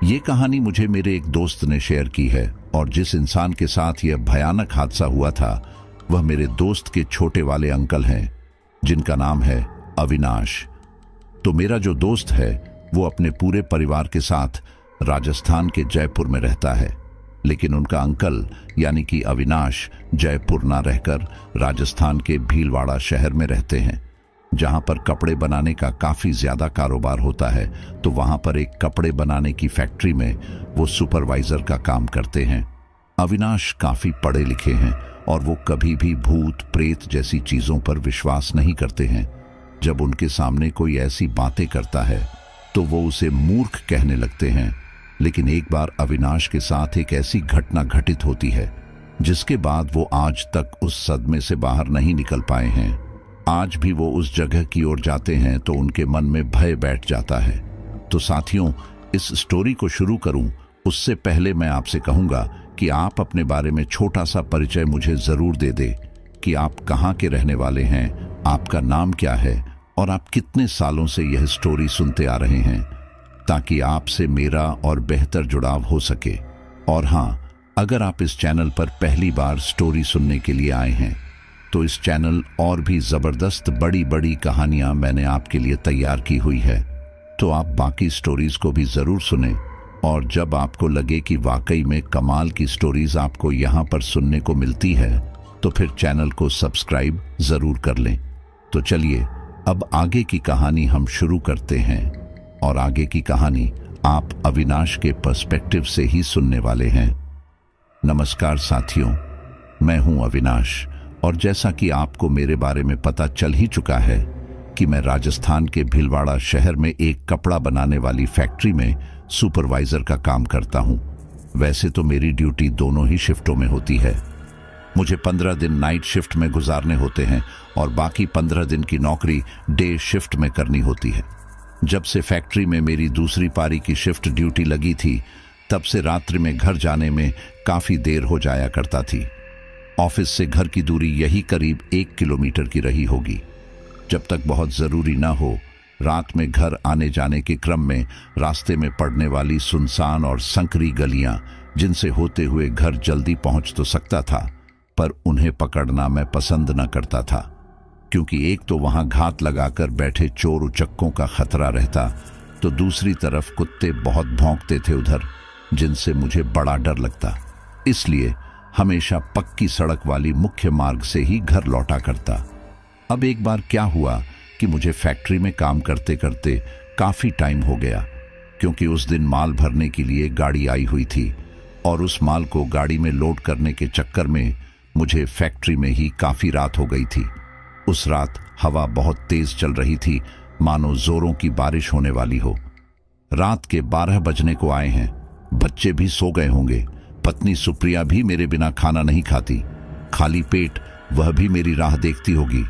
ये कहानी मुझे मेरे एक दोस्त ने शेयर की है और जिस इंसान के साथ यह भयानक हादसा हुआ था वह मेरे दोस्त के छोटे वाले अंकल हैं जिनका नाम है अविनाश। तो मेरा जो दोस्त है वो अपने पूरे परिवार के साथ राजस्थान के जयपुर में रहता है, लेकिन उनका अंकल यानी कि अविनाश जयपुर ना रहकर राजस्थान के भीलवाड़ा शहर में रहते हैं, जहां पर कपड़े बनाने का काफी ज्यादा कारोबार होता है। तो वहां पर एक कपड़े बनाने की फैक्ट्री में वो सुपरवाइजर का काम करते हैं। अविनाश काफी पढ़े लिखे हैं और वो कभी भी भूत प्रेत जैसी चीजों पर विश्वास नहीं करते हैं। जब उनके सामने कोई ऐसी बातें करता है तो वो उसे मूर्ख कहने लगते हैं। लेकिन एक बार अविनाश के साथ एक ऐसी घटना घटित होती है जिसके बाद वो आज तक उस सदमे से बाहर नहीं निकल पाए हैं। आज भी वो उस जगह की ओर जाते हैं तो उनके मन में भय बैठ जाता है। तो साथियों, इस स्टोरी को शुरू करूं उससे पहले मैं आपसे कहूंगा कि आप अपने बारे में छोटा सा परिचय मुझे जरूर दे दे कि आप कहां के रहने वाले हैं, आपका नाम क्या है और आप कितने सालों से यह स्टोरी सुनते आ रहे हैं, ताकि आपसे मेरा और बेहतर जुड़ाव हो सके। और हाँ, अगर आप इस चैनल पर पहली बार स्टोरी सुनने के लिए आए हैं तो इस चैनल और भी जबरदस्त बड़ी बड़ी कहानियां मैंने आपके लिए तैयार की हुई है, तो आप बाकी स्टोरीज को भी जरूर सुनें। और जब आपको लगे कि वाकई में कमाल की स्टोरीज आपको यहाँ पर सुनने को मिलती है तो फिर चैनल को सब्सक्राइब जरूर कर लें। तो चलिए अब आगे की कहानी हम शुरू करते हैं और आगे की कहानी आप अविनाश के पर्सपेक्टिव से ही सुनने वाले हैं। नमस्कार साथियों, मैं हूं अविनाश और जैसा कि आपको मेरे बारे में पता चल ही चुका है कि मैं राजस्थान के भीलवाड़ा शहर में एक कपड़ा बनाने वाली फैक्ट्री में सुपरवाइजर का काम करता हूं। वैसे तो मेरी ड्यूटी दोनों ही शिफ्टों में होती है। मुझे 15 दिन नाइट शिफ्ट में गुजारने होते हैं और बाकी 15 दिन की नौकरी डे शिफ्ट में करनी होती है। जब से फैक्ट्री में मेरी दूसरी पारी की शिफ्ट ड्यूटी लगी थी तब से रात्रि में घर जाने में काफी देर हो जाया करता थी। ऑफिस से घर की दूरी यही करीब 1 किलोमीटर की रही होगी। जब तक बहुत जरूरी ना हो, रात में घर आने जाने के क्रम में रास्ते में पड़ने वाली सुनसान और संकरी गलियां जिनसे होते हुए घर जल्दी पहुंच तो सकता था, पर उन्हें पकड़ना मैं पसंद न करता था, क्योंकि एक तो वहां घात लगाकर बैठे चोर उचक्कों का खतरा रहता, तो दूसरी तरफ कुत्ते बहुत भौंकते थे उधर, जिनसे मुझे बड़ा डर लगता। इसलिए हमेशा पक्की सड़क वाली मुख्य मार्ग से ही घर लौटा करता। अब एक बार क्या हुआ कि मुझे फैक्ट्री में काम करते करते काफी टाइम हो गया, क्योंकि उस दिन माल भरने के लिए गाड़ी आई हुई थी और उस माल को गाड़ी में लोड करने के चक्कर में मुझे फैक्ट्री में ही काफी रात हो गई थी। उस रात हवा बहुत तेज चल रही थी, मानो जोरों की बारिश होने वाली हो। रात के 12 बजने को आए हैं, बच्चे भी सो गए होंगे। पत्नी सुप्रिया भी मेरे बिना खाना नहीं खाती, खाली पेट वह भी मेरी राह देखती होगी।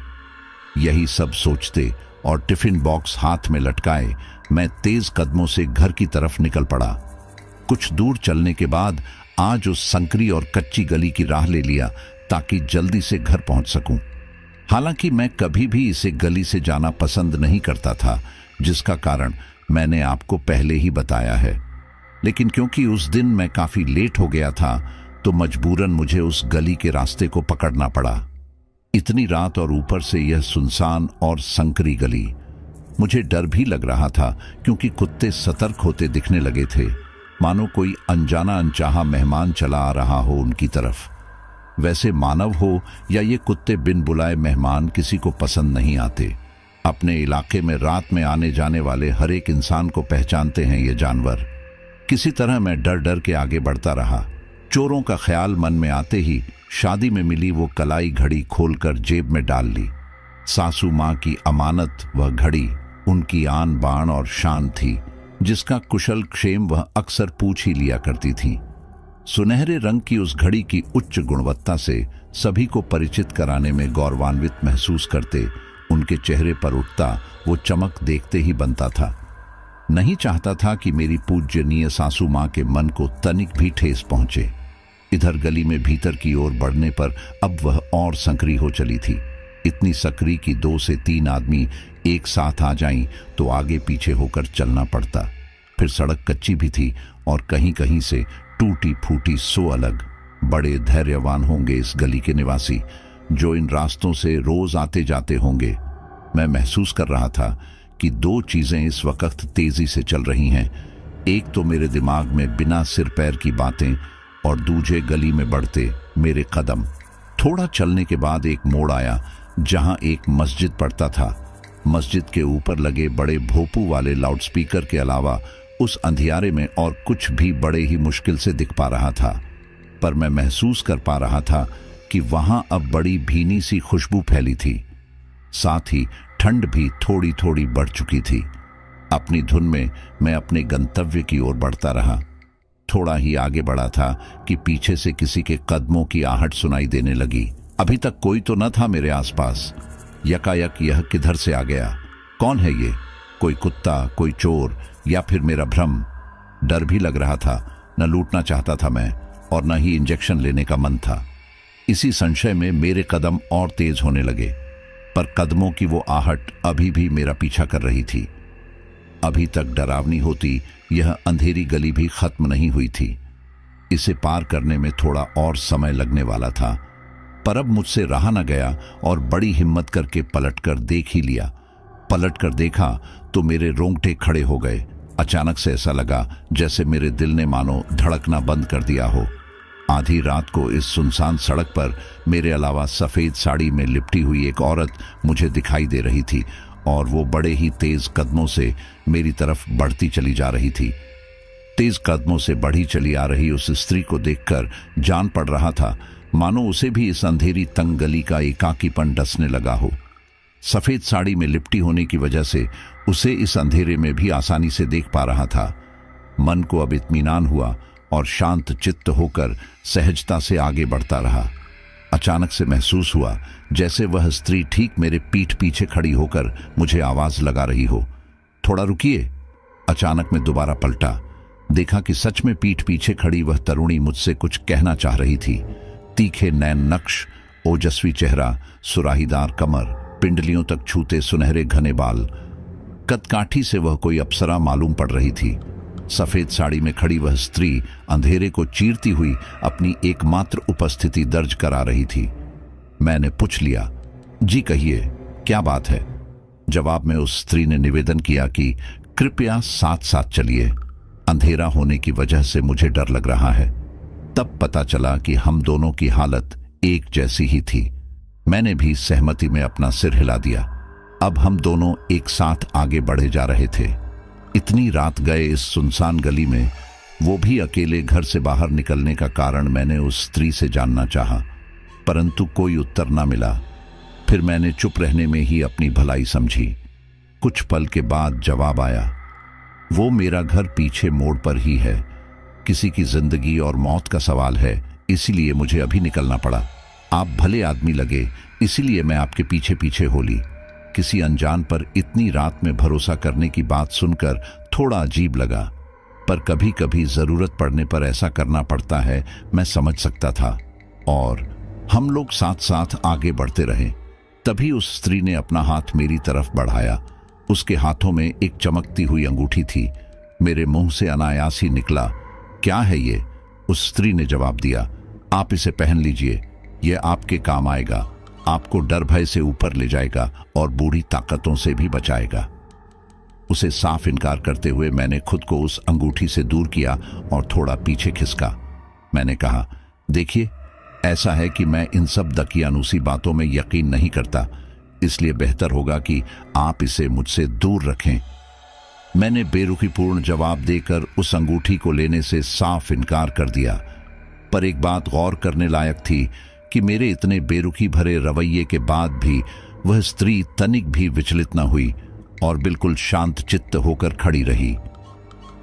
यही सब सोचते और टिफिन बॉक्स हाथ में लटकाए मैं तेज कदमों से घर की तरफ निकल पड़ा। कुछ दूर चलने के बाद आज उस संकरी और कच्ची गली की राह ले लिया ताकि जल्दी से घर पहुंच सकूं। हालांकि मैं कभी भी इसे गली से जाना पसंद नहीं करता था, जिसका कारण मैंने आपको पहले ही बताया है। लेकिन क्योंकि उस दिन मैं काफी लेट हो गया था तो मजबूरन मुझे उस गली के रास्ते को पकड़ना पड़ा। इतनी रात और ऊपर से यह सुनसान और संकरी गली। मुझे डर भी लग रहा था क्योंकि कुत्ते सतर्क होते दिखने लगे थे, मानो कोई अनजाना अनचाहा मेहमान चला आ रहा हो उनकी तरफ। वैसे मानव हो या ये कुत्ते बिन बुलाए मेहमान किसी को पसंद नहीं आते। अपने इलाके में रात में आने जाने वाले हर एक इंसान को पहचानते हैं ये जानवर। किसी तरह मैं डर डर के आगे बढ़ता रहा। चोरों का ख्याल मन में आते ही शादी में मिली वो कलाई घड़ी खोलकर जेब में डाल ली। सासू माँ की अमानत वह घड़ी उनकी आन बान और शान थी, जिसका कुशल क्षेम वह अक्सर पूछ ही लिया करती थी। सुनहरे रंग की उस घड़ी की उच्च गुणवत्ता से सभी को परिचित कराने में गौरवान्वित महसूस करते उनके चेहरे पर उठता वो चमक देखते ही बनता था। नहीं चाहता था कि मेरी पूज्यनीय सासू माँ के मन को तनिक भी ठेस पहुंचे। इधर गली में भीतर की ओर बढ़ने पर अब वह और संकरी हो चली थी। इतनी सकरी कि 2 से 3 आदमी एक साथ आ जाएं तो आगे पीछे होकर चलना पड़ता। फिर सड़क कच्ची भी थी और कहीं कहीं से टूटी फूटी सो अलग। बड़े धैर्यवान होंगे इस गली के निवासी, जो इन रास्तों से रोज आते जाते होंगे। मैं महसूस कर रहा था कि दो चीजें इस वक्त तेजी से चल रही हैं। एक तो मेरे दिमाग में बिना सिर पैर की बातें, और दूजे गली में बढ़ते मेरे कदम। थोड़ा चलने के बाद एक मोड़ आया जहां एक मस्जिद पड़ता था। मस्जिद के ऊपर लगे बड़े भोपू वाले लाउडस्पीकर के अलावा उस अंधियारे में और कुछ भी बड़े ही मुश्किल से दिख पा रहा था। पर मैं महसूस कर पा रहा था कि वहां अब बड़ी भीनी सी खुशबू फैली थी। साथ ही ठंड भी थोड़ी थोड़ी बढ़ चुकी थी। अपनी धुन में मैं अपने गंतव्य की ओर बढ़ता रहा। थोड़ा ही आगे बढ़ा था कि पीछे से किसी के कदमों की आहट सुनाई देने लगी। अभी तक कोई तो न था मेरे आसपास। यकायक यह किधर से आ गया? कौन है ये? कोई कुत्ता, कोई चोर, या फिर मेरा भ्रम? डर भी लग रहा था। न लूटना चाहता था मैं, और न ही इंजेक्शन लेने का मन था। इसी संशय में मेरे कदम और तेज होने लगे, पर कदमों की वो आहट अभी भी मेरा पीछा कर रही थी। अभी तक डरावनी होती यह अंधेरी गली भी खत्म नहीं हुई थी। इसे पार करने में थोड़ा और समय लगने वाला था, पर अब मुझसे रहा न गया और बड़ी हिम्मत करके पलटकर देख ही लिया। पलटकर देखा तो मेरे रोंगटे खड़े हो गए। अचानक से ऐसा लगा जैसे मेरे दिल ने मानो धड़कना बंद कर दिया हो। आधी रात को इस सुनसान सड़क पर मेरे अलावा सफेद साड़ी में लिपटी हुई एक औरत मुझे दिखाई दे रही थी, और वो बड़े ही तेज कदमों से मेरी तरफ बढ़ती चली जा रही थी। तेज कदमों से बढ़ी चली आ रही उस स्त्री को देखकर जान पड़ रहा था मानो उसे भी इस अंधेरी तंग गली का एकाकीपन डसने लगा हो। सफेद साड़ी में लिपटी होने की वजह से उसे इस अंधेरे में भी आसानी से देख पा रहा था। मन को अब इत्मीनान हुआ और शांत चित्त होकर सहजता से आगे बढ़ता रहा। अचानक से महसूस हुआ जैसे वह स्त्री ठीक मेरे पीठ पीछे खड़ी होकर मुझे आवाज लगा रही हो, थोड़ा रुकिए। अचानक मैं दोबारा पलटा, देखा कि सच में पीठ पीछे खड़ी वह तरुणी मुझसे कुछ कहना चाह रही थी। तीखे नैन नक्श, ओजस्वी चेहरा, सुराहीदार कमर, पिंडलियों तक छूते सुनहरे घने बाल। कदकाठी से वह कोई अप्सरा मालूम पड़ रही थी। सफेद साड़ी में खड़ी वह स्त्री अंधेरे को चीरती हुई अपनी एकमात्र उपस्थिति दर्ज करा रही थी। मैंने पूछ लिया, जी कहिए, क्या बात है? जवाब में उस स्त्री ने निवेदन किया कि कृपया साथ साथ चलिए, अंधेरा होने की वजह से मुझे डर लग रहा है। तब पता चला कि हम दोनों की हालत एक जैसी ही थी। मैंने भी सहमति में अपना सिर हिला दिया। अब हम दोनों एक साथ आगे बढ़े जा रहे थे। इतनी रात गए इस सुनसान गली में, वो भी अकेले घर से बाहर निकलने का कारण मैंने उस स्त्री से जानना चाहा, परंतु कोई उत्तर ना मिला। फिर मैंने चुप रहने में ही अपनी भलाई समझी। कुछ पल के बाद जवाब आया, वो मेरा घर पीछे मोड़ पर ही है। किसी की जिंदगी और मौत का सवाल है, इसीलिए मुझे अभी निकलना पड़ा। आप भले आदमी लगे, इसीलिए मैं आपके पीछे पीछे हो ली। किसी अनजान पर इतनी रात में भरोसा करने की बात सुनकर थोड़ा अजीब लगा, पर कभी कभी जरूरत पड़ने पर ऐसा करना पड़ता है, मैं समझ सकता था। और हम लोग साथ साथ आगे बढ़ते रहे। तभी उस स्त्री ने अपना हाथ मेरी तरफ बढ़ाया। उसके हाथों में एक चमकती हुई अंगूठी थी। मेरे मुंह से अनायास ही निकला, क्या है ये? उस स्त्री ने जवाब दिया, आप इसे पहन लीजिए, यह आपके काम आएगा, आपको डर भय से ऊपर ले जाएगा और बूढ़ी ताकतों से भी बचाएगा। उसे साफ इनकार करते हुए मैंने खुद को उस अंगूठी से दूर किया और थोड़ा पीछे खिसका। मैंने कहा, देखिए, ऐसा है कि मैं इन सब दकियानूसी बातों में यकीन नहीं करता, इसलिए बेहतर होगा कि आप इसे मुझसे दूर रखें। मैंने बेरुखीपूर्ण जवाब देकर उस अंगूठी को लेने से साफ इनकार कर दिया। पर एक बात गौर करने लायक थी कि मेरे इतने बेरुखी भरे रवैये के बाद भी वह स्त्री तनिक भी विचलित न हुई और बिल्कुल शांत चित्त होकर खड़ी रही।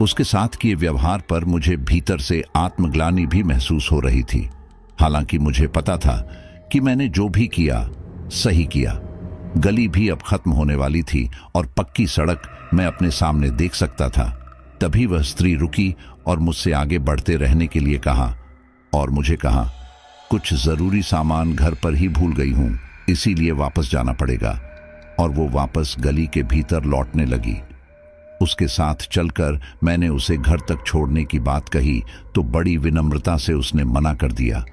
उसके साथ किए व्यवहार पर मुझे भीतर से आत्मग्लानि भी महसूस हो रही थी। हालांकि मुझे पता था कि मैंने जो भी किया सही किया। गली भी अब खत्म होने वाली थी और पक्की सड़क मैं अपने सामने देख सकता था। तभी वह स्त्री रुकी और मुझसे आगे बढ़ते रहने के लिए कहा, और मुझे कहा, कुछ जरूरी सामान घर पर ही भूल गई हूं, इसीलिए वापस जाना पड़ेगा। और वो वापस गली के भीतर लौटने लगी। उसके साथ चलकर मैंने उसे घर तक छोड़ने की बात कही तो बड़ी विनम्रता से उसने मना कर दिया।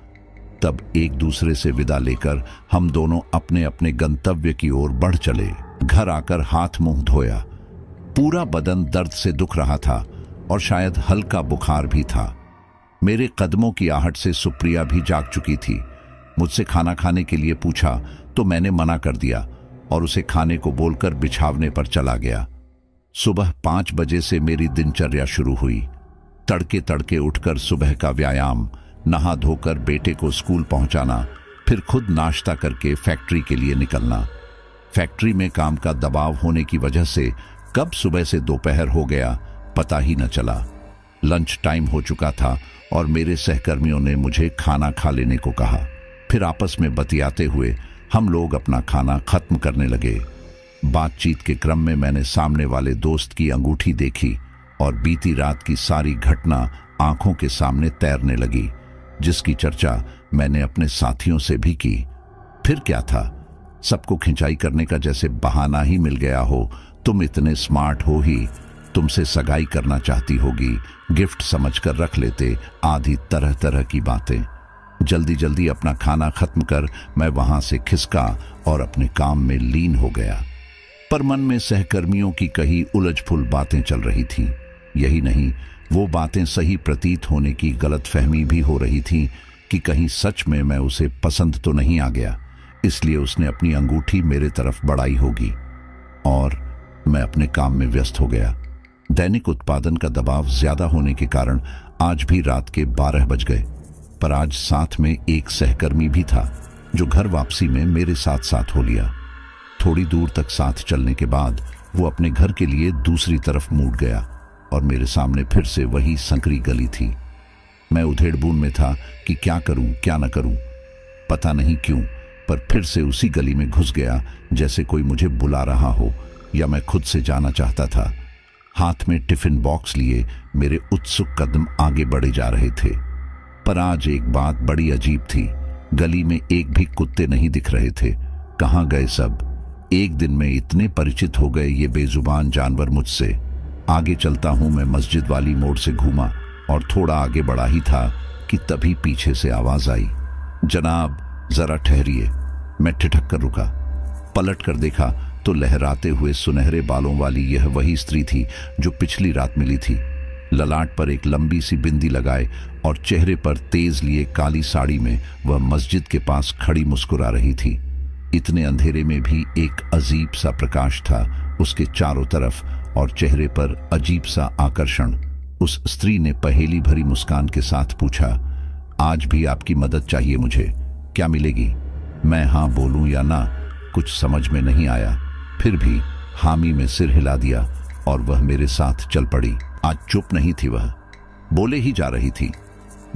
तब एक दूसरे से विदा लेकर हम दोनों अपने अपने गंतव्य की ओर बढ़ चले। घर आकर हाथ मुंह धोया। पूरा बदन दर्द से दुख रहा था और शायद हल्का बुखार भी था। मेरे कदमों की आहट से सुप्रिया भी जाग चुकी थी। मुझसे खाना खाने के लिए पूछा तो मैंने मना कर दिया और उसे खाने को बोलकर बिछावने पर चला गया। सुबह 5 बजे से मेरी दिनचर्या शुरू हुई। तड़के तड़के उठकर सुबह का व्यायाम, नहा धोकर बेटे को स्कूल पहुंचाना, फिर खुद नाश्ता करके फैक्ट्री के लिए निकलना। फैक्ट्री में काम का दबाव होने की वजह से कब सुबह से दोपहर हो गया पता ही न चला। लंच टाइम हो चुका था और मेरे सहकर्मियों ने मुझे खाना खा लेने को कहा। फिर आपस में बतियाते हुए हम लोग अपना खाना खत्म करने लगे। बातचीत के क्रम में मैंने सामने वाले दोस्त की अंगूठी देखी और बीती रात की सारी घटना आंखों के सामने तैरने लगी, जिसकी चर्चा मैंने अपने साथियों से भी की। फिर क्या था, सबको खिंचाई करने का जैसे बहाना ही मिल गया हो। तुम इतने स्मार्ट हो ही, तुमसे सगाई करना चाहती होगी, गिफ्ट समझकर रख लेते, आदि तरह तरह की बातें। जल्दी जल्दी अपना खाना खत्म कर मैं वहां से खिसका और अपने काम में लीन हो गया। पर मन में सहकर्मियों की कही उलझ-पुलझ बातें चल रही थीं। यही नहीं, वो बातें सही प्रतीत होने की गलतफहमी भी हो रही थी कि कहीं सच में मैं उसे पसंद तो नहीं आ गया, इसलिए उसने अपनी अंगूठी मेरे तरफ बढ़ाई होगी। और मैं अपने काम में व्यस्त हो गया। दैनिक उत्पादन का दबाव ज्यादा होने के कारण आज भी रात के 12 बज गए। पर आज साथ में एक सहकर्मी भी था जो घर वापसी में मेरे साथ साथ हो लिया। थोड़ी दूर तक साथ चलने के बाद वो अपने घर के लिए दूसरी तरफ मुड़ गया और मेरे सामने फिर से वही संकरी गली थी। मैं उधेड़-बुन में था कि क्या करूं क्या न करूं। पता नहीं क्यों, पर फिर से उसी गली में घुस गया जैसे कोई मुझे बुला रहा हो या मैं खुद से जाना चाहता था। हाथ में टिफिन बॉक्स लिए मेरे उत्सुक कदम आगे बढ़े जा रहे थे। पर आज एक बात बड़ी अजीब थी। गली में एक भी कुत्ते नहीं दिख रहे थे। कहाँ गए सब? एक दिन में इतने परिचित हो गए ये बेजुबान जानवर मुझसे। आगे चलता हूं मैं मस्जिद वाली मोड़ से घूमा और थोड़ा आगे बढ़ा ही था कि तभी पीछे से आवाज आई, जनाब जरा ठहरिए। मैं ठिठक कर रुका। पलट कर देखा तो लहराते हुए सुनहरे बालों वाली यह वही स्त्री थी जो पिछली रात मिली थी। ललाट पर एक लंबी सी बिंदी लगाए और चेहरे पर तेज लिए काली साड़ी में वह मस्जिद के पास खड़ी मुस्कुरा रही थी। इतने अंधेरे में भी एक अजीब सा प्रकाश था उसके चारों तरफ और चेहरे पर अजीब सा आकर्षण। उस स्त्री ने पहेली भरी मुस्कान के साथ पूछा, आज भी आपकी मदद चाहिए मुझे, क्या मिलेगी? मैं हाँ बोलूं या ना कुछ समझ में नहीं आया, फिर भी हामी में सिर हिला दिया और वह मेरे साथ चल पड़ी। आज चुप नहीं थी, वह बोले ही जा रही थी,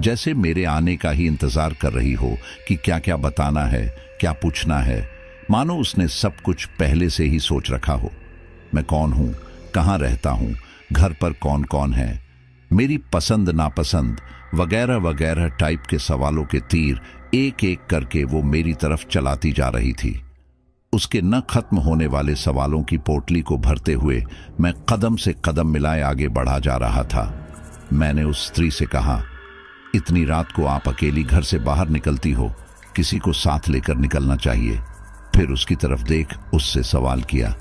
जैसे मेरे आने का ही इंतजार कर रही हो कि क्या क्या बताना है, क्या पूछना है। मानो उसने सब कुछ पहले से ही सोच रखा हो। मैं कौन हूं, कहां रहता हूं, घर पर कौन कौन है, मेरी पसंद नापसंद वगैरह वगैरह टाइप के सवालों के तीर एक एक करके वो मेरी तरफ चलाती जा रही थी। उसके न खत्म होने वाले सवालों की पोटली को भरते हुए मैं कदम से कदम मिलाए आगे बढ़ा जा रहा था। मैंने उस स्त्री से कहा, इतनी रात को आप अकेली घर से बाहर निकलती हो, किसी को साथ लेकर निकलना चाहिए। फिर उसकी तरफ देख उससे सवाल किया,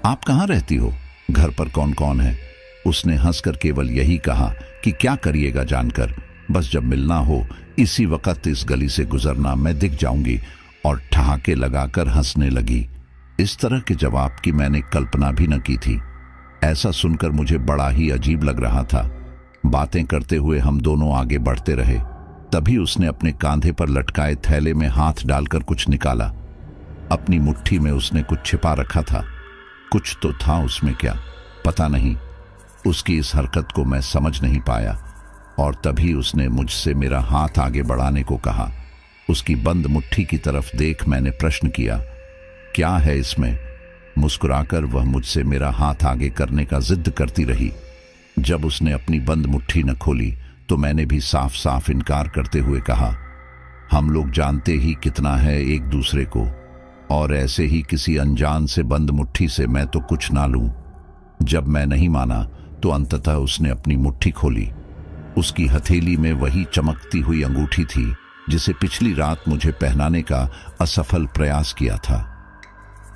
आप कहाँ रहती हो, घर पर कौन कौन है? उसने हंसकर केवल यही कहा कि क्या करिएगा जानकर, बस जब मिलना हो इसी वक्त इस गली से गुजरना, मैं दिख जाऊंगी। और ठहाके लगाकर हंसने लगी। इस तरह के जवाब की मैंने कल्पना भी न की थी। ऐसा सुनकर मुझे बड़ा ही अजीब लग रहा था। बातें करते हुए हम दोनों आगे बढ़ते रहे। तभी उसने अपने कांधे पर लटकाए थैले में हाथ डालकर कुछ निकाला। अपनी मुट्ठी में उसने कुछ छिपा रखा था। कुछ तो था उसमें, क्या पता नहीं। उसकी इस हरकत को मैं समझ नहीं पाया और तभी उसने मुझसे मेरा हाथ आगे बढ़ाने को कहा। उसकी बंद मुट्ठी की तरफ देख मैंने प्रश्न किया, क्या है इसमें? मुस्कुराकर वह मुझसे मेरा हाथ आगे करने का जिद करती रही। जब उसने अपनी बंद मुट्ठी न खोली तो मैंने भी साफ साफ इनकार करते हुए कहा, हम लोग जानते ही कितना है एक दूसरे को, और ऐसे ही किसी अनजान से बंद मुट्ठी से मैं तो कुछ ना लूं। जब मैं नहीं माना तो अंततः उसने अपनी मुट्ठी खोली। उसकी हथेली में वही चमकती हुई अंगूठी थी जिसे पिछली रात मुझे पहनाने का असफल प्रयास किया था।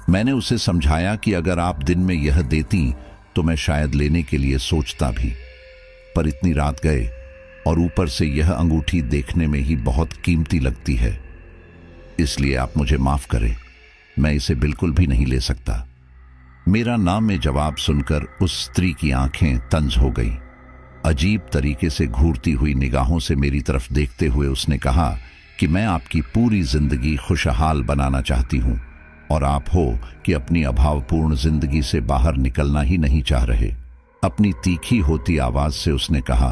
मैंने उसे समझाया कि अगर आप दिन में यह देती तो मैं शायद लेने के लिए सोचता भी, पर इतनी रात गए और ऊपर से यह अंगूठी देखने में ही बहुत कीमती लगती है, इसलिए आप मुझे माफ करें, मैं इसे बिल्कुल भी नहीं ले सकता। मेरा ना में जवाब सुनकर उस स्त्री की आंखें तंज हो गई। अजीब तरीके से घूरती हुई निगाहों से मेरी तरफ देखते हुए उसने कहा कि मैं आपकी पूरी जिंदगी खुशहाल बनाना चाहती हूं और आप हो कि अपनी अभावपूर्ण जिंदगी से बाहर निकलना ही नहीं चाह रहे। अपनी तीखी होती आवाज से उसने कहा,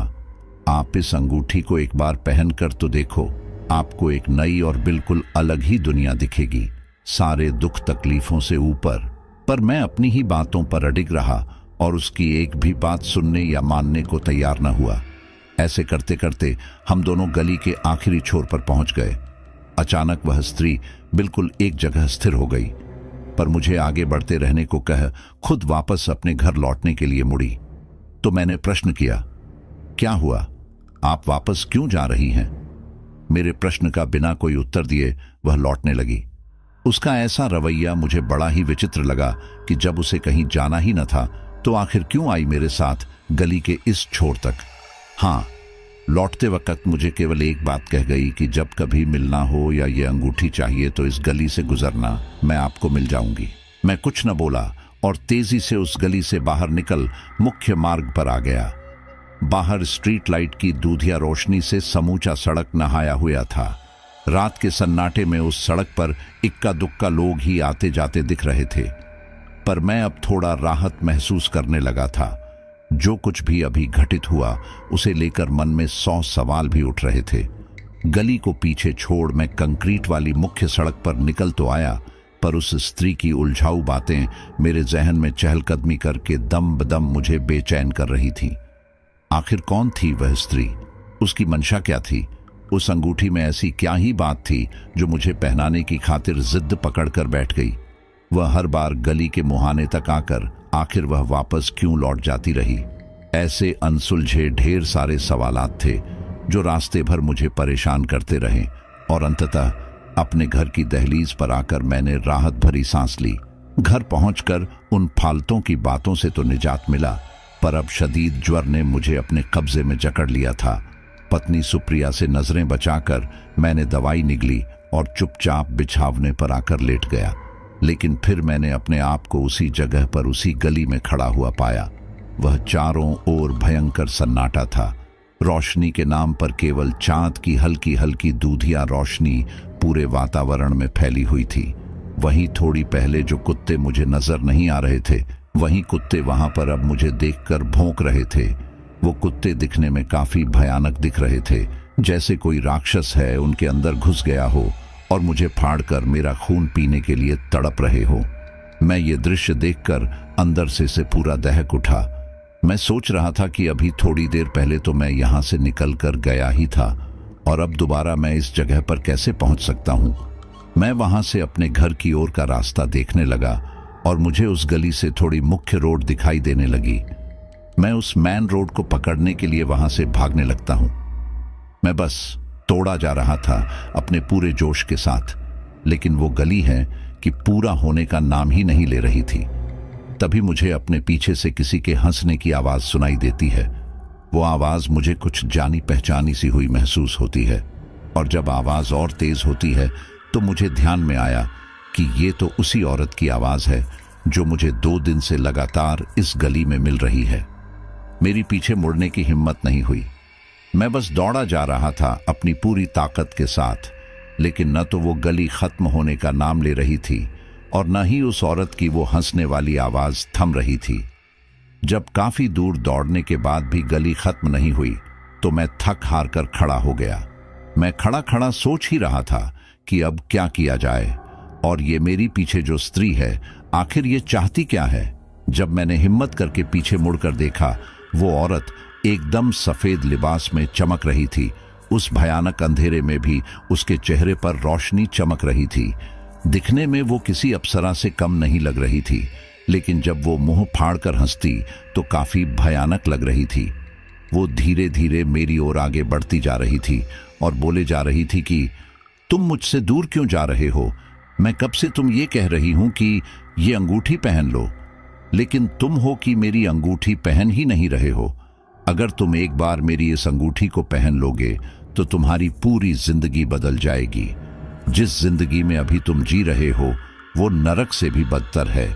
आप इस अंगूठी को एक बार पहनकर तो देखो, आपको एक नई और बिल्कुल अलग ही दुनिया दिखेगी, सारे दुख तकलीफों से ऊपर। पर मैं अपनी ही बातों पर अडिग रहा और उसकी एक भी बात सुनने या मानने को तैयार न हुआ। ऐसे करते करते हम दोनों गली के आखिरी छोर पर पहुंच गए। अचानक वह स्त्री बिल्कुल एक जगह स्थिर हो गई, पर मुझे आगे बढ़ते रहने को कह खुद वापस अपने घर लौटने के लिए मुड़ी। तो मैंने प्रश्न किया, क्या हुआ, आप वापस क्यों जा रही हैं? मेरे प्रश्न का बिना कोई उत्तर दिए वह लौटने लगी। उसका ऐसा रवैया मुझे बड़ा ही विचित्र लगा कि जब उसे कहीं जाना ही न था तो आखिर क्यों आई मेरे साथ गली के इस छोर तक। हाँ, लौटते वक्त मुझे केवल एक बात कह गई कि जब कभी मिलना हो या ये अंगूठी चाहिए तो इस गली से गुजरना, मैं आपको मिल जाऊंगी। मैं कुछ न बोला और तेजी से उस गली से बाहर निकल मुख्य मार्ग पर आ गया। बाहर स्ट्रीट लाइट की दूधिया रोशनी से समूचा सड़क नहाया हुआ था। रात के सन्नाटे में उस सड़क पर इक्का दुक्का लोग ही आते जाते दिख रहे थे, पर मैं अब थोड़ा राहत महसूस करने लगा था। जो कुछ भी अभी घटित हुआ उसे लेकर मन में 100 सवाल भी उठ रहे थे। गली को पीछे छोड़ मैं कंक्रीट वाली मुख्य सड़क पर निकल तो आया, पर उस स्त्री की उलझाऊ बातें मेरे जहन में चहलकदमी करके दम बदम मुझे बेचैन कर रही थी। आखिर कौन थी वह स्त्री? उसकी मंशा क्या थी? उस अंगूठी में ऐसी क्या ही बात थी जो मुझे पहनाने की खातिर जिद पकड़कर बैठ गई? वह हर बार गली के मुहाने तक आकर आखिर वह वापस क्यों लौट जाती रही? ऐसे अनसुलझे ढेर सारे सवालात थे जो रास्ते भर मुझे परेशान करते रहे और अंततः अपने घर की दहलीज पर आकर मैंने राहत भरी सांस ली। घर पहुंचकर उन फालतों की बातों से तो निजात मिला, पर अब शदीद ज्वर ने मुझे अपने कब्जे में जकड़ लिया था। पत्नी सुप्रिया से नजरें बचाकर मैंने दवाई निगली और चुपचाप बिछावने पर आकर लेट गया। लेकिन फिर मैंने अपने आप को उसी जगह पर उसी गली में खड़ा हुआ पाया। वह चारों ओर भयंकर सन्नाटा था। रोशनी के नाम पर केवल चांद की हल्की हल्की दूधिया रोशनी पूरे वातावरण में फैली हुई थी। वहीं थोड़ी पहले जो कुत्ते मुझे नजर नहीं आ रहे थे, वहीं कुत्ते वहां पर अब मुझे देखकर भौंक रहे थे। वो कुत्ते दिखने में काफी भयानक दिख रहे थे, जैसे कोई राक्षस है उनके अंदर घुस गया हो और मुझे फाड़कर मेरा खून पीने के लिए तड़प रहे हो। मैं ये दृश्य देखकर अंदर से पूरा दहक उठा। मैं सोच रहा था कि अभी थोड़ी देर पहले तो मैं यहां से निकलकर गया ही था और अब दोबारा मैं इस जगह पर कैसे पहुंच सकता हूं। मैं वहां से अपने घर की ओर का रास्ता देखने लगा और मुझे उस गली से थोड़ी मुख्य रोड दिखाई देने लगी। मैं उस मेन रोड को पकड़ने के लिए वहां से भागने लगता हूं। मैं बस तोड़ा जा रहा था अपने पूरे जोश के साथ, लेकिन वो गली है कि पूरा होने का नाम ही नहीं ले रही थी। तभी मुझे अपने पीछे से किसी के हंसने की आवाज सुनाई देती है। वो आवाज मुझे कुछ जानी पहचानी सी हुई महसूस होती है और जब आवाज और तेज होती है तो मुझे ध्यान में आया कि ये तो उसी औरत की आवाज है जो मुझे 2 दिन से लगातार इस गली में मिल रही है। मेरी पीछे मुड़ने की हिम्मत नहीं हुई। मैं बस दौड़ा जा रहा था अपनी पूरी ताकत के साथ, लेकिन न तो वो गली खत्म होने का नाम ले रही थी और न ही उस औरत की वो हंसने वाली आवाज थम रही थी। जब काफी दूर दौड़ने के बाद भी गली खत्म नहीं हुई तो मैं थक हार कर खड़ा हो गया। मैं खड़ा खड़ा सोच ही रहा था कि अब क्या किया जाए और ये मेरी पीछे जो स्त्री है आखिर ये चाहती क्या है। जब मैंने हिम्मत करके पीछे मुड़कर देखा, वो औरत एकदम सफेद लिबास में चमक रही थी। उस भयानक अंधेरे में भी उसके चेहरे पर रोशनी चमक रही थी। दिखने में वो किसी अप्सरा से कम नहीं लग रही थी। लेकिन जब वो मुंह फाड़कर हंसती तो काफी भयानक लग रही थी। वो धीरे धीरे मेरी ओर आगे बढ़ती जा रही थी और बोले जा रही थी कि तुम मुझसे दूर क्यों जा रहे हो? मैं कब से तुम ये कह रही हूं कि ये अंगूठी पहन लो, लेकिन तुम हो कि मेरी अंगूठी पहन ही नहीं रहे हो। अगर तुम एक बार मेरी इस अंगूठी को पहन लोगे तो तुम्हारी पूरी जिंदगी बदल जाएगी। जिस जिंदगी में अभी तुम जी रहे हो वो नरक से भी बदतर है।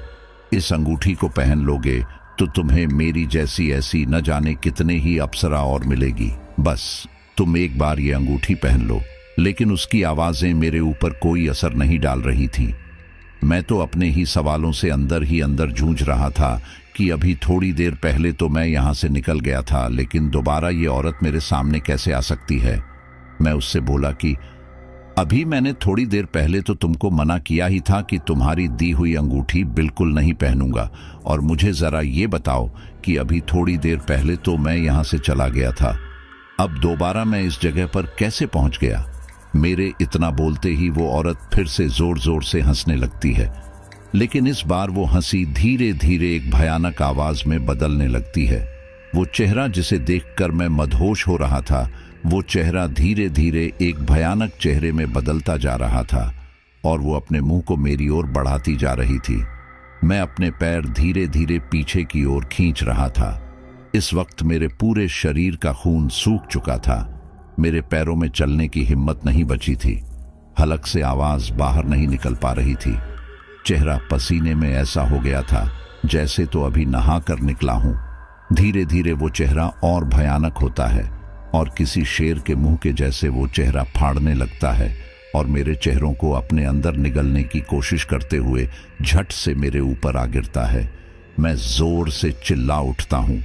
इस अंगूठी को पहन लोगे तो तुम्हें मेरी जैसी ऐसी न जाने कितने ही अप्सरा और मिलेगी। बस तुम एक बार ये अंगूठी पहन लो। लेकिन उसकी आवाजें मेरे ऊपर कोई असर नहीं डाल रही थी। मैं तो अपने ही सवालों से अंदर ही अंदर जूझ रहा था कि अभी थोड़ी देर पहले तो मैं यहां से निकल गया था, लेकिन दोबारा ये औरत मेरे सामने कैसे आ सकती है। मैं उससे बोला कि अभी मैंने थोड़ी देर पहले तो तुमको मना किया ही था कि तुम्हारी दी हुई अंगूठी बिल्कुल नहीं पहनूंगा, और मुझे जरा ये बताओ कि अभी थोड़ी देर पहले तो मैं यहां से चला गया था, अब दोबारा मैं इस जगह पर कैसे पहुंच गया? मेरे इतना बोलते ही वो औरत फिर से जोर जोर से हंसने लगती है, लेकिन इस बार वो हंसी धीरे धीरे एक भयानक आवाज में बदलने लगती है। वो चेहरा जिसे देखकर मैं मदहोश हो रहा था, वो चेहरा धीरे धीरे एक भयानक चेहरे में बदलता जा रहा था और वो अपने मुंह को मेरी ओर बढ़ाती जा रही थी। मैं अपने पैर धीरे धीरे पीछे की ओर खींच रहा था। इस वक्त मेरे पूरे शरीर का खून सूख चुका था। मेरे पैरों में चलने की हिम्मत नहीं बची थी। हलक से आवाज बाहर नहीं निकल पा रही थी। चेहरा पसीने में ऐसा हो गया था जैसे तो अभी नहा कर निकला हूं। धीरे धीरे वो चेहरा और भयानक होता है और किसी शेर के मुंह के जैसे वो चेहरा फाड़ने लगता है और मेरे चेहरों को अपने अंदर निगलने की कोशिश करते हुए झट से मेरे ऊपर आ गिरता है। मैं जोर से चिल्ला उठता हूं।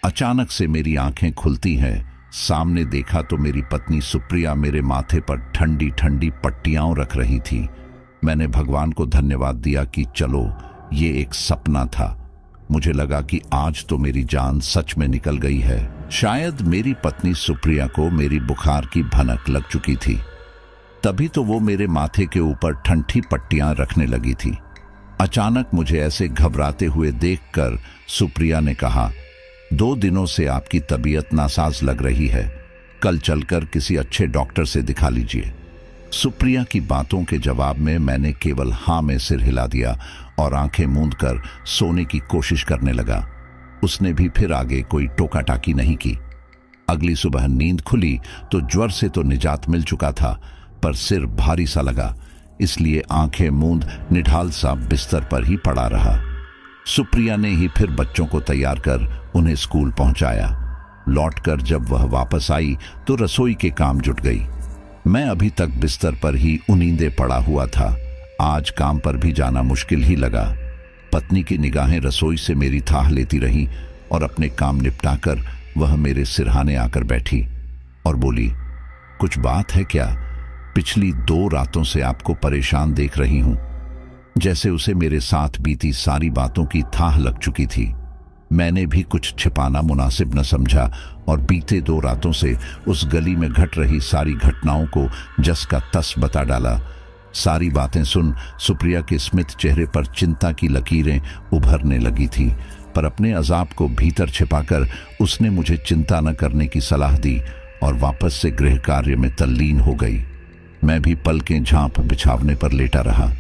अचानक से मेरी आंखें खुलती हैं। सामने देखा तो मेरी पत्नी सुप्रिया मेरे माथे पर ठंडी ठंडी पट्टियां रख रही थी। मैंने भगवान को धन्यवाद दिया कि चलो ये एक सपना था। मुझे लगा कि आज तो मेरी जान सच में निकल गई है। शायद मेरी पत्नी सुप्रिया को मेरी बुखार की भनक लग चुकी थी, तभी तो वो मेरे माथे के ऊपर ठंडी पट्टियां रखने लगी थी। अचानक मुझे ऐसे घबराते हुए देखकर सुप्रिया ने कहा, 2 दिनों से आपकी तबीयत नासाज लग रही है, कल चलकर किसी अच्छे डॉक्टर से दिखा लीजिए। सुप्रिया की बातों के जवाब में मैंने केवल हाँ में सिर हिला दिया और आंखें मूंदकर सोने की कोशिश करने लगा। उसने भी फिर आगे कोई टोका टाकी नहीं की। अगली सुबह नींद खुली तो ज्वर से तो निजात मिल चुका था, पर सिर भारी सा लगा, इसलिए आंखें मूंद निढाल सा बिस्तर पर ही पड़ा रहा। सुप्रिया ने ही फिर बच्चों को तैयार कर उन्हें स्कूल पहुंचाया। लौटकर जब वह वापस आई तो रसोई के काम जुट गई। मैं अभी तक बिस्तर पर ही उनींदे पड़ा हुआ था। आज काम पर भी जाना मुश्किल ही लगा। पत्नी की निगाहें रसोई से मेरी थाह लेती रहीं और अपने काम निपटाकर वह मेरे सिरहाने आकर बैठी और बोली, कुछ बात है क्या? पिछली 2 रातों से आपको परेशान देख रही हूं। जैसे उसे मेरे साथ बीती सारी बातों की थाह लग चुकी थी। मैंने भी कुछ छिपाना मुनासिब न समझा और बीते 2 रातों से उस गली में घट रही सारी घटनाओं को जस का तस बता डाला। सारी बातें सुन सुप्रिया के स्मित चेहरे पर चिंता की लकीरें उभरने लगी थी, पर अपने अजाब को भीतर छिपाकर उसने मुझे चिंता न करने की सलाह दी और वापस से गृह कार्य में तल्लीन हो गई। मैं भी पलकें झांप बिछावने पर लेटा रहा।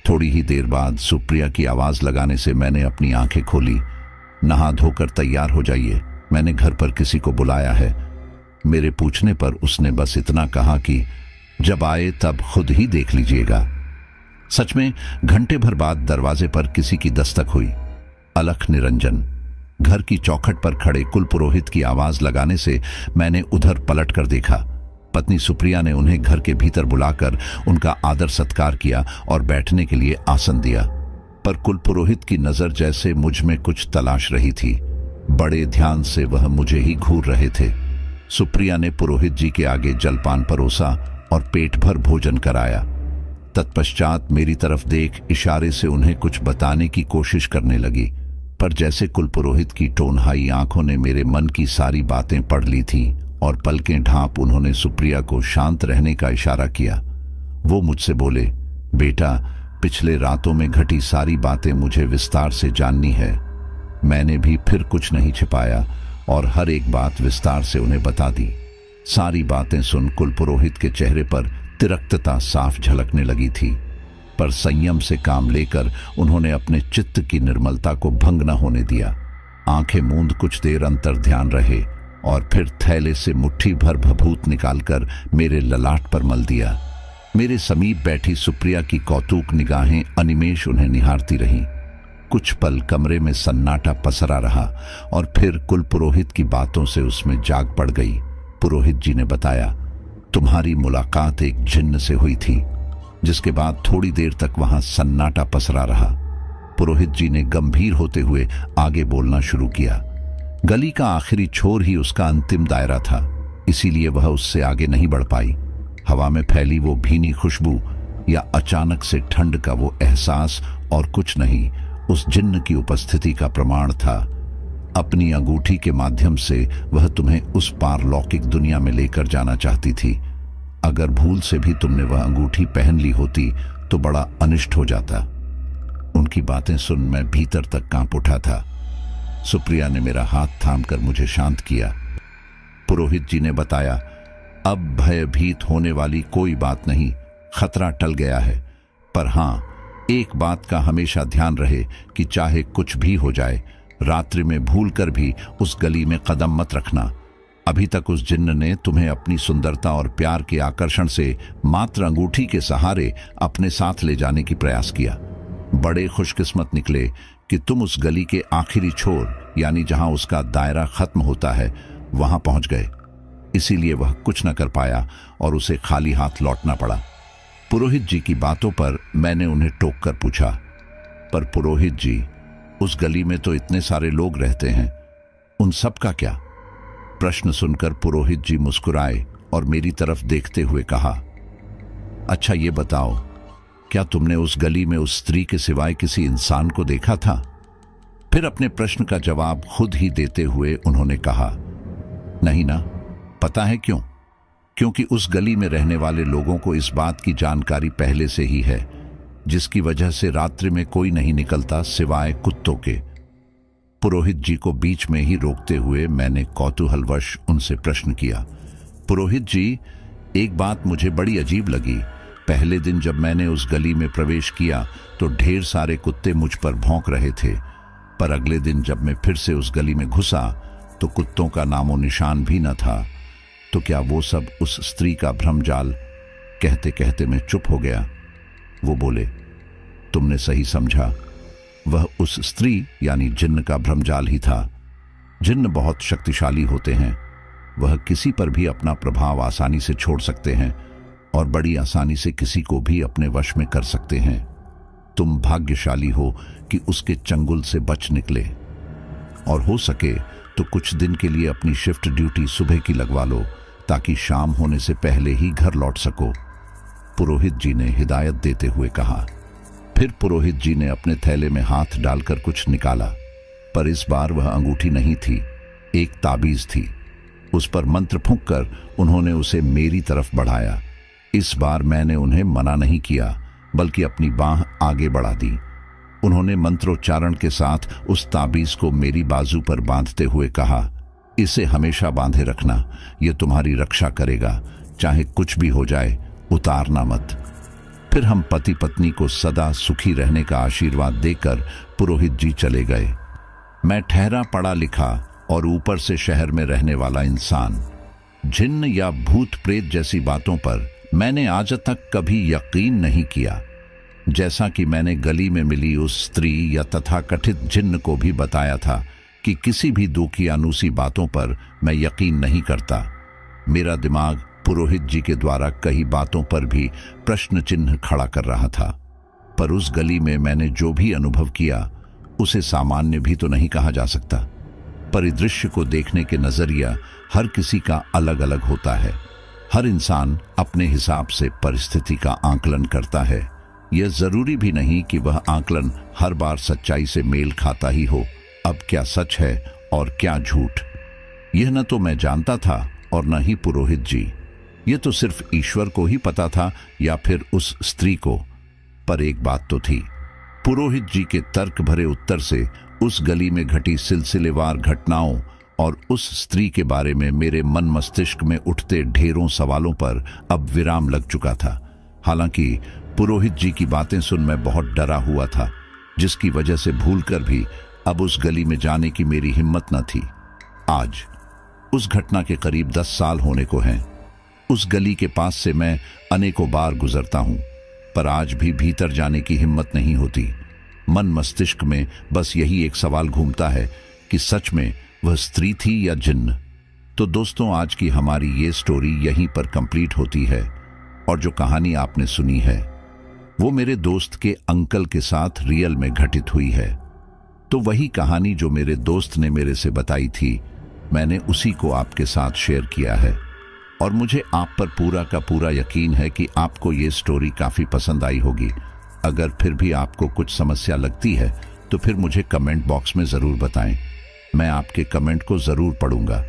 थोड़ी ही देर बाद सुप्रिया की आवाज लगाने से मैंने अपनी आंखें खोली। नहा धोकर तैयार हो जाइए, मैंने घर पर किसी को बुलाया है। मेरे पूछने पर उसने बस इतना कहा कि जब आए तब खुद ही देख लीजिएगा। सच में घंटे भर बाद दरवाजे पर किसी की दस्तक हुई। अलख निरंजन। घर की चौखट पर खड़े कुलपुरोहित की आवाज लगाने से मैंने उधर पलट कर देखा। पत्नी सुप्रिया ने उन्हें घर के भीतर बुलाकर उनका आदर सत्कार किया और बैठने के लिए आसन दिया, पर कुलपुरोहित की नजर जैसे मुझ में कुछ तलाश रही थी। बड़े ध्यान से वह मुझे ही घूर रहे थे। सुप्रिया ने पुरोहित जी के आगे जलपान परोसा और पेट भर भोजन कराया। तत्पश्चात मेरी तरफ देख इशारे से उन्हें कुछ बताने की कोशिश करने लगी, पर जैसे कुलपुरोहित की टोनहाई आंखों ने मेरे मन की सारी बातें पढ़ ली थी और पलकें ढांप उन्होंने सुप्रिया को शांत रहने का इशारा किया। वो मुझसे बोले, बेटा पिछले रातों में घटी सारी बातें मुझे विस्तार से जाननी है। मैंने भी फिर कुछ नहीं छिपाया और हर एक बात विस्तार से उन्हें बता दी। सारी बातें सुन कुलपुरोहित के चेहरे पर तिरकता साफ झलकने लगी थी, पर संयम से काम लेकर उन्होंने अपने चित्त की निर्मलता को भंग न होने दिया। आंखें मूंद कुछ देर अंतर ध्यान रहे और फिर थैले से मुट्ठी भर भभूत निकालकर मेरे ललाट पर मल दिया। मेरे समीप बैठी सुप्रिया की कौतूक निगाहें अनिमेष उन्हें निहारती रहीं। कुछ पल कमरे में सन्नाटा पसरा रहा और फिर कुलपुरोहित की बातों से उसमें जाग पड़ गई। पुरोहित जी ने बताया, तुम्हारी मुलाकात एक जिन्न से हुई थी, जिसके बाद थोड़ी देर तक वहां सन्नाटा पसरा रहा। पुरोहित जी ने गंभीर होते हुए आगे बोलना शुरू किया। गली का आखिरी छोर ही उसका अंतिम दायरा था, इसीलिए वह उससे आगे नहीं बढ़ पाई। हवा में फैली वो भीनी खुशबू या अचानक से ठंड का वो एहसास और कुछ नहीं, उस जिन्न की उपस्थिति का प्रमाण था। अपनी अंगूठी के माध्यम से वह तुम्हें उस पारलौकिक दुनिया में लेकर जाना चाहती थी। अगर भूल से भी तुमने वह अंगूठी पहन ली होती तो बड़ा अनिष्ट हो जाता। उनकी बातें सुन मैं भीतर तक कांप उठा था। सुप्रिया ने मेरा हाथ थामकर मुझे शांत किया। पुरोहित जी ने बताया, अब भयभीत होने वाली कोई बात नहीं, खतरा टल गया है। पर हां, एक बात का हमेशा ध्यान रहे कि चाहे कुछ भी हो जाए, रात्रि में भूलकर भी उस गली में कदम मत रखना। अभी तक उस जिन्न ने तुम्हें अपनी सुंदरता और प्यार के आकर्षण से मात्र अंगूठी के सहारे अपने साथ ले जाने की प्रयास किया। बड़े खुशकिस्मत निकले कि तुम उस गली के आखिरी छोर, यानी जहां उसका दायरा खत्म होता है, वहां पहुंच गए। इसीलिए वह कुछ न कर पाया और उसे खाली हाथ लौटना पड़ा। पुरोहित जी की बातों पर मैंने उन्हें टोक कर पूछा, पर पुरोहित जी, उस गली में तो इतने सारे लोग रहते हैं, उन सब का क्या? प्रश्न सुनकर पुरोहित जी मुस्कुराए और मेरी तरफ देखते हुए कहा, अच्छा ये बताओ, क्या तुमने उस गली में उस स्त्री के सिवाय किसी इंसान को देखा था? फिर अपने प्रश्न का जवाब खुद ही देते हुए उन्होंने कहा, नहीं ना। पता है क्यों? क्योंकि उस गली में रहने वाले लोगों को इस बात की जानकारी पहले से ही है, जिसकी वजह से रात्रि में कोई नहीं निकलता सिवाय कुत्तों के। पुरोहित जी को बीच में ही रोकते हुए मैंने कौतूहलवश उनसे प्रश्न किया, पुरोहित जी, एक बात मुझे बड़ी अजीब लगी। पहले दिन जब मैंने उस गली में प्रवेश किया तो ढेर सारे कुत्ते मुझ पर भौंक रहे थे, पर अगले दिन जब मैं फिर से उस गली में घुसा तो कुत्तों का नामो निशान भी न था। तो क्या वो सब उस स्त्री का भ्रमजाल? कहते कहते मैं चुप हो गया। वो बोले, तुमने सही समझा, वह उस स्त्री यानी जिन्न का भ्रमजाल ही था। जिन्न बहुत शक्तिशाली होते हैं, वह किसी पर भी अपना प्रभाव आसानी से छोड़ सकते हैं और बड़ी आसानी से किसी को भी अपने वश में कर सकते हैं। तुम भाग्यशाली हो कि उसके चंगुल से बच निकले, और हो सके तो कुछ दिन के लिए अपनी शिफ्ट ड्यूटी सुबह की लगवा लो, ताकि शाम होने से पहले ही घर लौट सको, पुरोहित जी ने हिदायत देते हुए कहा। फिर पुरोहित जी ने अपने थैले में हाथ डालकर कुछ निकाला, पर इस बार वह अंगूठी नहीं थी, एक ताबीज थी। उस पर मंत्र फूंककर उन्होंने उसे मेरी तरफ बढ़ाया। इस बार मैंने उन्हें मना नहीं किया, बल्कि अपनी बांह आगे बढ़ा दी। उन्होंने मंत्रोच्चारण के साथ उस ताबीज को मेरी बाजू पर बांधते हुए कहा, इसे हमेशा बांधे रखना, यह तुम्हारी रक्षा करेगा, चाहे कुछ भी हो जाए, उतारना मत। फिर हम पति पत्नी को सदा सुखी रहने का आशीर्वाद देकर पुरोहित जी चले गए। मैं ठहरा पढ़ा लिखा और ऊपर से शहर में रहने वाला इंसान, जिन्न या भूत प्रेत जैसी बातों पर मैंने आज तक कभी यकीन नहीं किया। जैसा कि मैंने गली में मिली उस स्त्री या तथाकथित जिन्न को भी बताया था कि किसी भी दुखियानुसी बातों पर मैं यकीन नहीं करता। मेरा दिमाग पुरोहित जी के द्वारा कई बातों पर भी प्रश्न चिन्ह खड़ा कर रहा था, पर उस गली में मैंने जो भी अनुभव किया उसे सामान्य भी तो नहीं कहा जा सकता। परिदृश्य को देखने के नजरिया हर किसी का अलग अलग होता है। हर इंसान अपने हिसाब से परिस्थिति का आकलन करता है। यह जरूरी भी नहीं कि वह आकलन हर बार सच्चाई से मेल खाता ही हो। अब क्या सच है और क्या झूठ, यह न तो मैं जानता था और न ही पुरोहित जी। यह तो सिर्फ ईश्वर को ही पता था या फिर उस स्त्री को। पर एक बात तो थी। पुरोहित जी के तर्क भरे उत्तर से उस गली में घटी सिलसिलेवार घटनाओं और उस स्त्री के बारे में मेरे मन मस्तिष्क में उठते ढेरों सवालों पर अब विराम लग चुका था। हालांकि पुरोहित जी की बातें सुन मैं बहुत डरा हुआ था, जिसकी वजह से भूलकर भी अब उस गली में जाने की मेरी हिम्मत न थी। आज उस घटना के करीब 10 साल होने को हैं। उस गली के पास से मैं अनेकों बार गुजरता हूं, पर आज भी भीतर जाने की हिम्मत नहीं होती। मन मस्तिष्क में बस यही एक सवाल घूमता है कि सच में वह स्त्री थी या जिन्न। तो दोस्तों, आज की हमारी ये स्टोरी यहीं पर कंप्लीट होती है, और जो कहानी आपने सुनी है वो मेरे दोस्त के अंकल के साथ रियल में घटित हुई है। तो वही कहानी जो मेरे दोस्त ने मेरे से बताई थी, मैंने उसी को आपके साथ शेयर किया है, और मुझे आप पर पूरा का पूरा यकीन है कि आपको ये स्टोरी काफ़ी पसंद आई होगी। अगर फिर भी आपको कुछ समस्या लगती है तो फिर मुझे कमेंट बॉक्स में ज़रूर बताएं। मैं आपके कमेंट को ज़रूर पढ़ूंगा,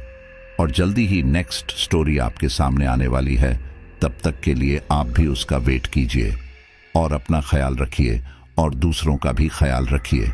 और जल्दी ही नेक्स्ट स्टोरी आपके सामने आने वाली है। तब तक के लिए आप भी उसका वेट कीजिए, और अपना ख्याल रखिए और दूसरों का भी ख्याल रखिए।